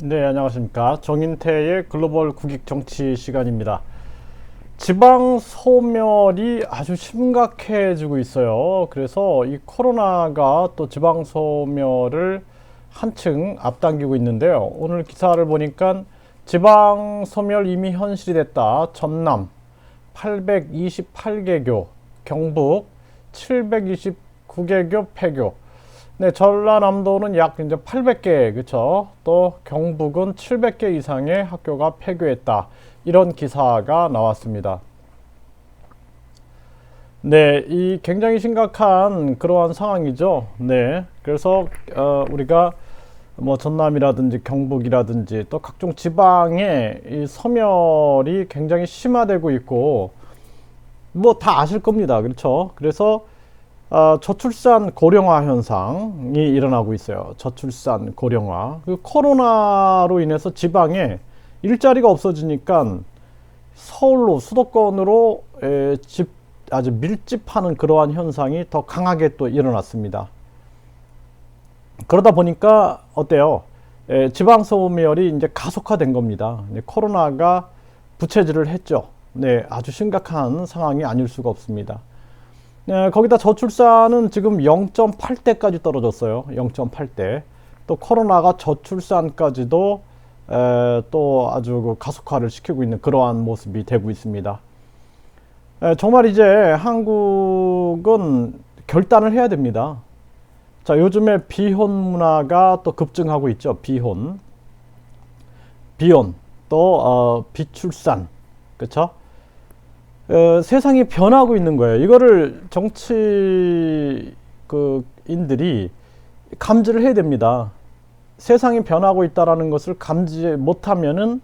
네, 안녕하십니까. 정인태의 글로벌 국익 정치 시간입니다. 지방 소멸이 아주 심각해지고 있어요. 그래서 이 코로나가 또 지방 소멸을 한층 앞당기고 있는데요. 오늘 기사를 보니까 지방 소멸 이미 현실이 됐다. 전남 828개교, 경북 729개교 폐교. 네, 전라남도는 약 이제 800개, 그쵸? 또 경북은 700개 이상의 학교가 폐교했다. 이런 기사가 나왔습니다. 네, 이 굉장히 심각한 그러한 상황이죠. 네, 그래서 우리가 뭐 전남이라든지 경북이라든지 또 각종 지방의 이 소멸이 굉장히 심화되고 있고 뭐 다 아실 겁니다. 그렇죠? 그래서 저출산 고령화 현상이 일어나고 있어요. 저출산 고령화. 그 코로나로 인해서 지방에 일자리가 없어지니까 서울로 수도권으로 아주 밀집하는 그러한 현상이 더 강하게 또 일어났습니다. 그러다 보니까 어때요? 지방 소멸이 이제 가속화된 겁니다. 코로나가 부채질을 했죠. 네, 아주 심각한 상황이 아닐 수가 없습니다. 네, 거기다 저출산은 지금 0.8대까지 떨어졌어요. 0.8대. 또 코로나가 저출산까지도 또 아주 그 가속화를 시키고 있는 그러한 모습이 되고 있습니다. 정말 이제 한국은 결단을 해야 됩니다. 자, 요즘에 비혼 문화가 또 급증하고 있죠. 비혼, 또 비출산, 그렇죠? 세상이 변하고 있는 거예요. 이거를 정치인들이 감지를 해야 됩니다. 세상이 변하고 있다는 것을 감지 못하면은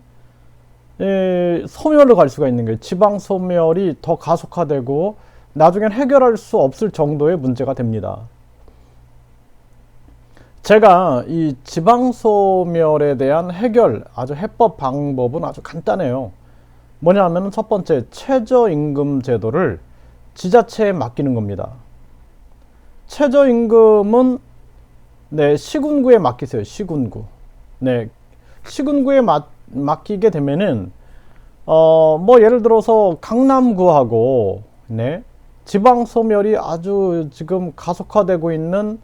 소멸로 갈 수가 있는 거예요. 지방 소멸이 더 가속화되고 나중엔 해결할 수 없을 정도의 문제가 됩니다. 제가 이 지방 소멸에 대한 아주 해법 방법은 아주 간단해요. 뭐냐면 첫 번째, 최저임금 제도를 지자체에 맡기는 겁니다. 최저임금은 네, 시군구에 맡기세요. 시군구. 네, 시군구에 맡기게 되면은 뭐 예를 들어서 강남구하고 네, 지방 소멸이 아주 지금 가속화되고 있는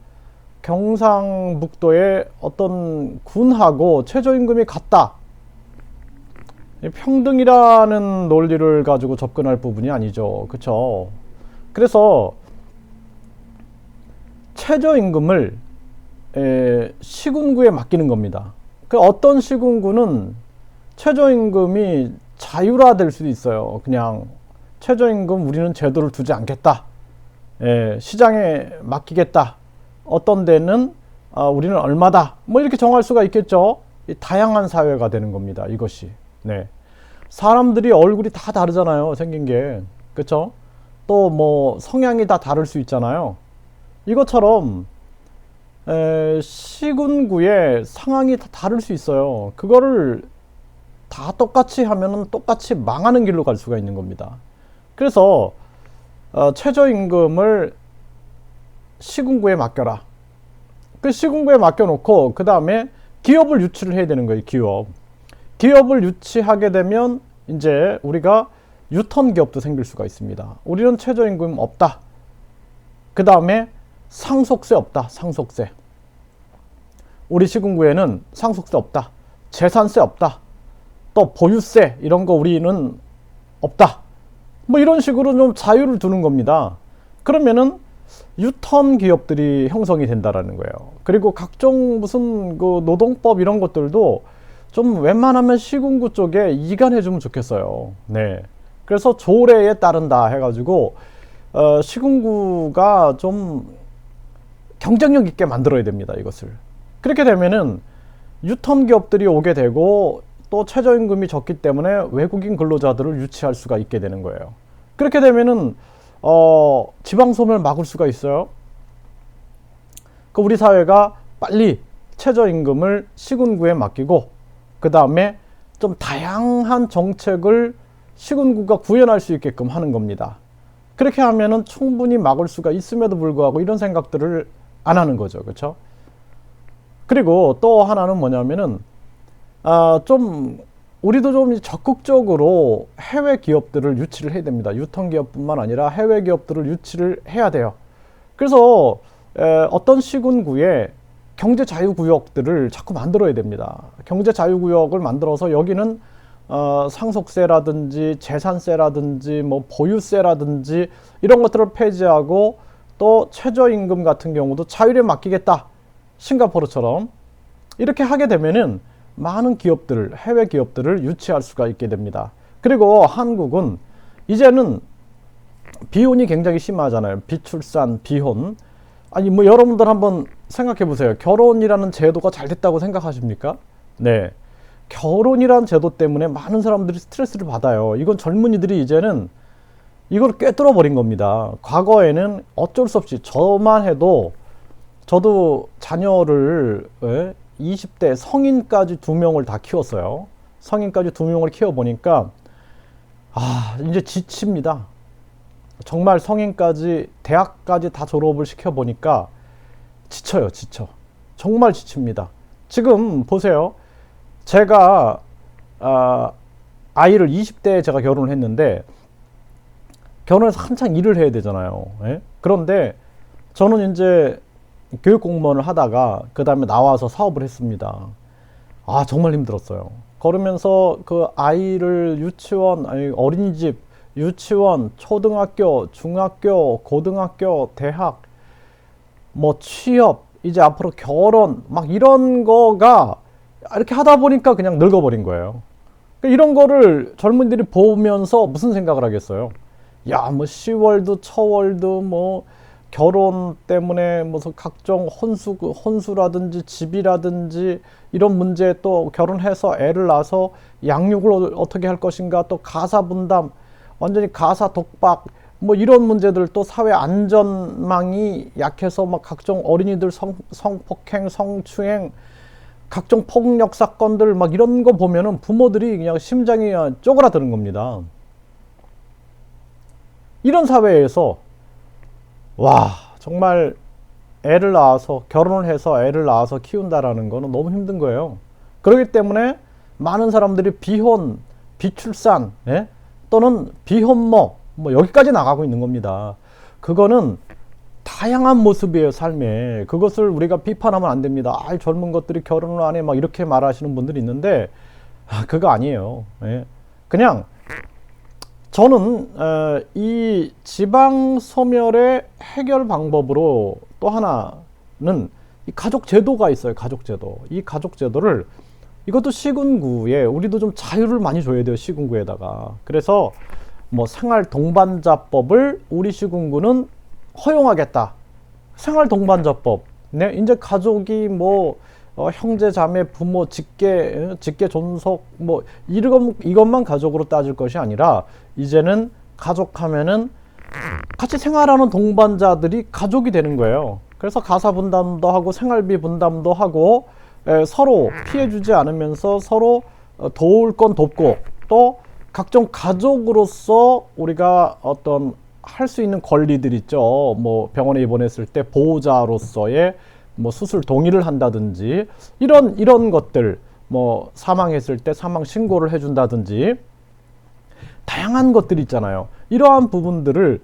경상북도의 어떤 군하고 최저임금이 같다. 평등이라는 논리를 가지고 접근할 부분이 아니죠. 그쵸? 그래서 최저임금을 시군구에 맡기는 겁니다. 그 어떤 시군구는 최저임금이 자율화될 수도 있어요. 그냥 최저임금 우리는 제도를 두지 않겠다. 시장에 맡기겠다. 어떤 데는 우리는 얼마다. 뭐 이렇게 정할 수가 있겠죠. 다양한 사회가 되는 겁니다. 이것이. 네. 사람들이 얼굴이 다 다르잖아요. 생긴 게. 그쵸? 또 뭐 성향이 다 다를 수 있잖아요. 이것처럼 시군구의 상황이 다 다를 수 있어요. 그거를 다 똑같이 하면은 똑같이 망하는 길로 갈 수가 있는 겁니다. 그래서 최저임금을 시군구에 맡겨라. 그 시군구에 맡겨놓고 그 다음에 기업을 유치를 해야 되는 거예요. 기업을 유치하게 되면 이제 우리가 유턴 기업도 생길 수가 있습니다. 우리는 최저임금 없다. 그 다음에 상속세 없다. 상속세. 우리 시군구에는 상속세 없다. 재산세 없다. 또 보유세 이런 거 우리는 없다. 뭐 이런 식으로 좀 자유를 두는 겁니다. 그러면은 유턴 기업들이 형성이 된다라는 거예요. 그리고 각종 무슨 그 노동법 이런 것들도 좀 웬만하면 시군구 쪽에 이관해 주면 좋겠어요. 네. 그래서 조례에 따른다 해가지고 시군구가 좀 경쟁력 있게 만들어야 됩니다. 이것을. 그렇게 되면은 유턴 기업들이 오게 되고 또 최저임금이 적기 때문에 외국인 근로자들을 유치할 수가 있게 되는 거예요. 그렇게 되면은 지방소멸 막을 수가 있어요. 그 우리 사회가 빨리 최저임금을 시군구에 맡기고 그 다음에 좀 다양한 정책을 시군구가 구현할 수 있게끔 하는 겁니다. 그렇게 하면은 충분히 막을 수가 있음에도 불구하고 이런 생각들을 안 하는 거죠. 그렇죠? 그리고 또 하나는 뭐냐면은 좀 우리도 좀 적극적으로 해외 기업들을 유치를 해야 됩니다. 유통기업뿐만 아니라 해외 기업들을 유치를 해야 돼요. 그래서 어떤 시군구에 경제 자유구역들을 자꾸 만들어야 됩니다. 경제 자유구역을 만들어서 여기는 상속세라든지 재산세라든지 뭐 보유세라든지 이런 것들을 폐지하고 또 최저임금 같은 경우도 자율에 맡기겠다. 싱가포르처럼 이렇게 하게 되면은 많은 기업들을, 해외 기업들을 유치할 수가 있게 됩니다. 그리고 한국은 이제는 비혼이 굉장히 심하잖아요. 비출산, 비혼. 아니 뭐 여러분들 한번 생각해 보세요. 결혼이라는 제도가 잘 됐다고 생각하십니까? 네. 결혼이라는 제도 때문에 많은 사람들이 스트레스를 받아요. 이건 젊은이들이 이제는 이걸 꿰뚫어 버린 겁니다. 과거에는 어쩔 수 없이 저만 해도 저도 자녀를 20대 성인까지 2명을 다 키웠어요. 성인까지 2명을 키워보니까 이제 지칩니다. 정말 성인까지 대학까지 다 졸업을 시켜보니까 지쳐요. 지쳐. 정말 지칩니다. 지금 보세요. 제가 아이를 20대에 제가 결혼을 했는데 결혼해서 한창 일을 해야 되잖아요. 예? 그런데 저는 이제 교육 공무원을 하다가 그 다음에 나와서 사업을 했습니다. 정말 힘들었어요. 그러면서 그 아이를 유치원, 어린이집, 유치원, 초등학교, 중학교, 고등학교, 대학, 뭐 취업, 이제 앞으로 결혼, 막 이런 거가 이렇게 하다 보니까 그냥 늙어버린 거예요. 이런 거를 젊은이들이 보면서 무슨 생각을 하겠어요? 야, 뭐 시월드, 처월드, 뭐 결혼 때문에 무슨 각종 혼수라든지 집이라든지 이런 문제, 또 결혼해서 애를 낳아서 양육을 어떻게 할 것인가, 또 가사 분담, 완전히 가사 독박, 뭐 이런 문제들, 또 사회 안전망이 약해서 막 각종 어린이들 성폭행, 성추행, 각종 폭력 사건들 막 이런 거 보면은 부모들이 그냥 심장이 쪼그라드는 겁니다. 이런 사회에서 정말 애를 낳아서, 결혼을 해서 애를 낳아서 키운다라는 거는 너무 힘든 거예요. 그렇기 때문에 많은 사람들이 비혼, 비출산, 또는 비혼모, 뭐 여기까지 나가고 있는 겁니다. 그거는 다양한 모습이에요, 삶에. 그것을 우리가 비판하면 안 됩니다. 젊은 것들이 결혼을 안 해, 막 이렇게 말하시는 분들이 있는데, 그거 아니에요. 그냥 저는 이 지방 소멸의 해결 방법으로 또 하나는 이 가족 제도가 있어요. 가족 제도. 이 가족 제도를, 이것도 시군구에 우리도 좀 자유를 많이 줘야 돼요. 시군구에다가. 그래서 뭐 생활 동반자법을 우리 시군구는 허용하겠다. 생활 동반자법. 네, 이제 가족이 뭐 형제, 자매, 부모, 직계 존속, 뭐 이것만 가족으로 따질 것이 아니라 이제는 가족하면은 같이 생활하는 동반자들이 가족이 되는 거예요. 그래서 가사 분담도 하고 생활비 분담도 하고 서로 피해 주지 않으면서 서로 도울 건 돕고, 또 각종 가족으로서 우리가 어떤 할 수 있는 권리들 있죠. 뭐 병원에 입원했을 때 보호자로서의 뭐 수술 동의를 한다든지 이런 것들, 뭐 사망했을 때 사망 신고를 해준다든지 다양한 것들이 있잖아요. 이러한 부분들을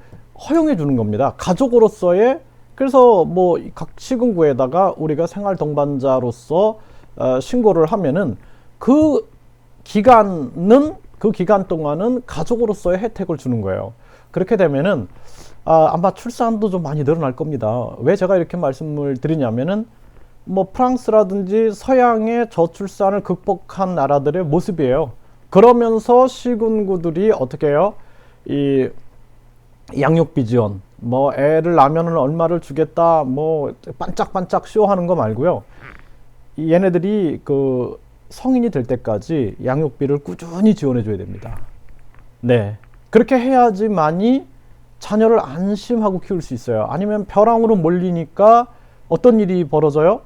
허용해 주는 겁니다. 가족으로서의. 그래서 뭐 각 시군구에다가 우리가 생활 동반자로서 신고를 하면은 그 기간 동안은 가족으로서의 혜택을 주는 거예요. 그렇게 되면은 아마 출산도 좀 많이 늘어날 겁니다. 왜 제가 이렇게 말씀을 드리냐면은 뭐 프랑스라든지 서양의 저출산을 극복한 나라들의 모습이에요. 그러면서 시군구들이 어떻게 해요? 이 양육비 지원, 뭐 애를 낳으면은 얼마를 주겠다, 뭐 반짝반짝 쇼하는 거 말고요. 얘네들이 그 성인이 될 때까지 양육비를 꾸준히 지원해 줘야 됩니다. 네. 그렇게 해야지만이 자녀를 안심하고 키울 수 있어요. 아니면 벼랑으로 몰리니까 어떤 일이 벌어져요?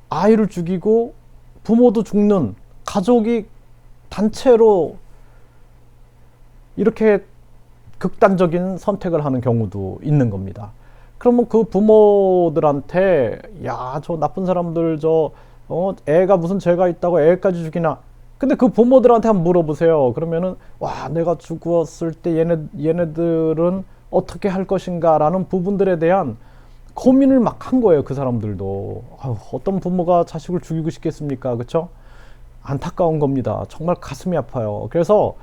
아이를 죽이고 부모도 죽는, 가족이 단체로 이렇게 극단적인 선택을 하는 경우도 있는 겁니다. 그러면 그 부모들한테 야, 저 나쁜 사람들, 저 애가 무슨 죄가 있다고 애까지 죽이나. 근데 그 부모들한테 한번 물어보세요. 그러면은 와, 내가 죽었을 때 얘네들은 어떻게 할 것인가라는 부분들에 대한 고민을 막 한 거예요. 그 사람들도. 아유, 어떤 부모가 자식을 죽이고 싶겠습니까? 그쵸? 안타까운 겁니다. 정말 가슴이 아파요. 그래서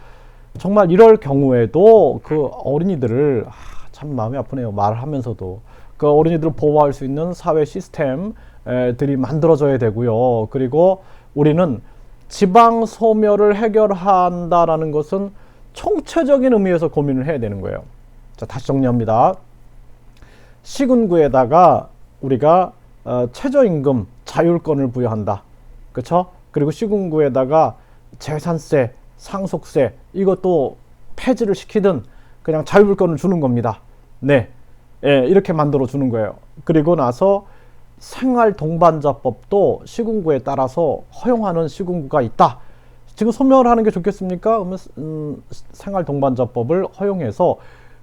정말 이럴 경우에도 그 어린이들을 참 마음이 아프네요. 말을 하면서도 그 어린이들을 보호할 수 있는 사회 시스템들이 만들어져야 되고요. 그리고 우리는 지방 소멸을 해결한다라는 것은 총체적인 의미에서 고민을 해야 되는 거예요. 자, 다시 정리합니다. 시군구에다가 우리가 최저임금 자율권을 부여한다. 그렇죠? 그리고 시군구에다가 재산세, 상속세 이것도 폐지를 시키든 그냥 자율권을 주는 겁니다. 네, 예, 이렇게 만들어 주는 거예요. 그리고 나서 생활동반자법도 시군구에 따라서 허용하는 시군구가 있다. 지금 소멸하는 게 좋겠습니까? 그러면 생활동반자법을 허용해서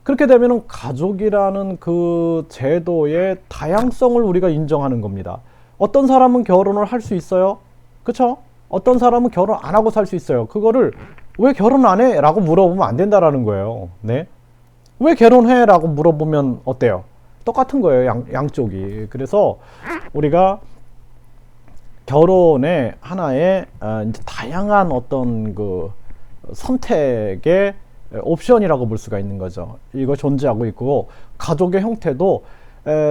그렇게 되면은 가족이라는 그 제도의 다양성을 우리가 인정하는 겁니다. 어떤 사람은 결혼을 할 수 있어요. 그쵸? 어떤 사람은 결혼 안 하고 살 수 있어요. 그거를 왜 결혼 안 해? 라고 물어보면 안 된다라는 거예요. 네. 왜 결혼해? 라고 물어보면 어때요? 똑같은 거예요. 양쪽이. 그래서 우리가 결혼의 하나의 이제 다양한 어떤 그 선택의 옵션이라고 볼 수가 있는 거죠. 이거 존재하고 있고, 가족의 형태도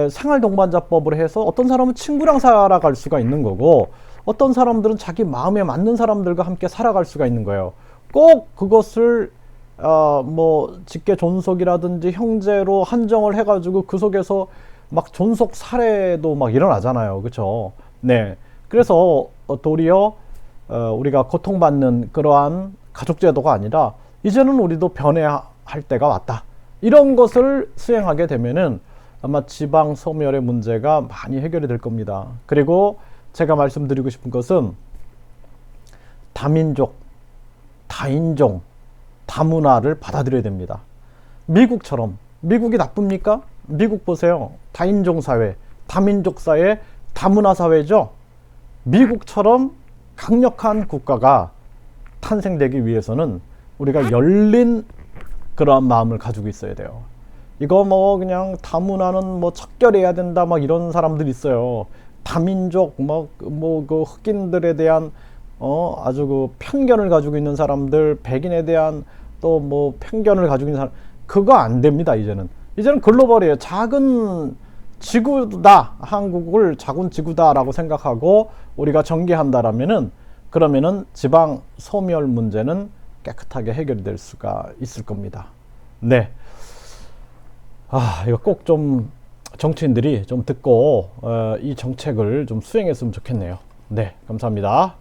생활동반자법으로 해서 어떤 사람은 친구랑 살아갈 수가 있는 거고, 어떤 사람들은 자기 마음에 맞는 사람들과 함께 살아갈 수가 있는 거예요. 꼭 그것을 뭐 직계 존속이라든지 형제로 한정을 해가지고 그 속에서 막 존속 살해도 막 일어나잖아요. 그렇죠? 네. 그래서 도리어 우리가 고통받는 그러한 가족제도가 아니라 이제는 우리도 변해야 할 때가 왔다. 이런 것을 수행하게 되면은 아마 지방 소멸의 문제가 많이 해결이 될 겁니다. 그리고 제가 말씀드리고 싶은 것은 다민족, 다인종, 다문화를 받아들여야 됩니다. 미국처럼. 미국이 나쁩니까? 미국 보세요. 다인종 사회, 다민족 사회, 다문화 사회죠. 미국처럼 강력한 국가가 탄생되기 위해서는 우리가 열린 그러한 마음을 가지고 있어야 돼요. 이거 뭐 그냥 다문화는 뭐 척결해야 된다 막 이런 사람들 있어요. 다민족 뭐 그 흑인들에 대한 아주 그 편견을 가지고 있는 사람들, 백인에 대한 또 뭐 편견을 가지고 있는 사람, 그거 안 됩니다. 이제는 글로벌이에요. 작은 지구다, 한국을 작은 지구다라고 생각하고 우리가 전개한다라면은, 그러면은 지방 소멸 문제는 깨끗하게 해결이 될 수가 있을 겁니다. 네. 이거 꼭 좀 정치인들이 좀 듣고 이 정책을 좀 수행했으면 좋겠네요. 네, 감사합니다.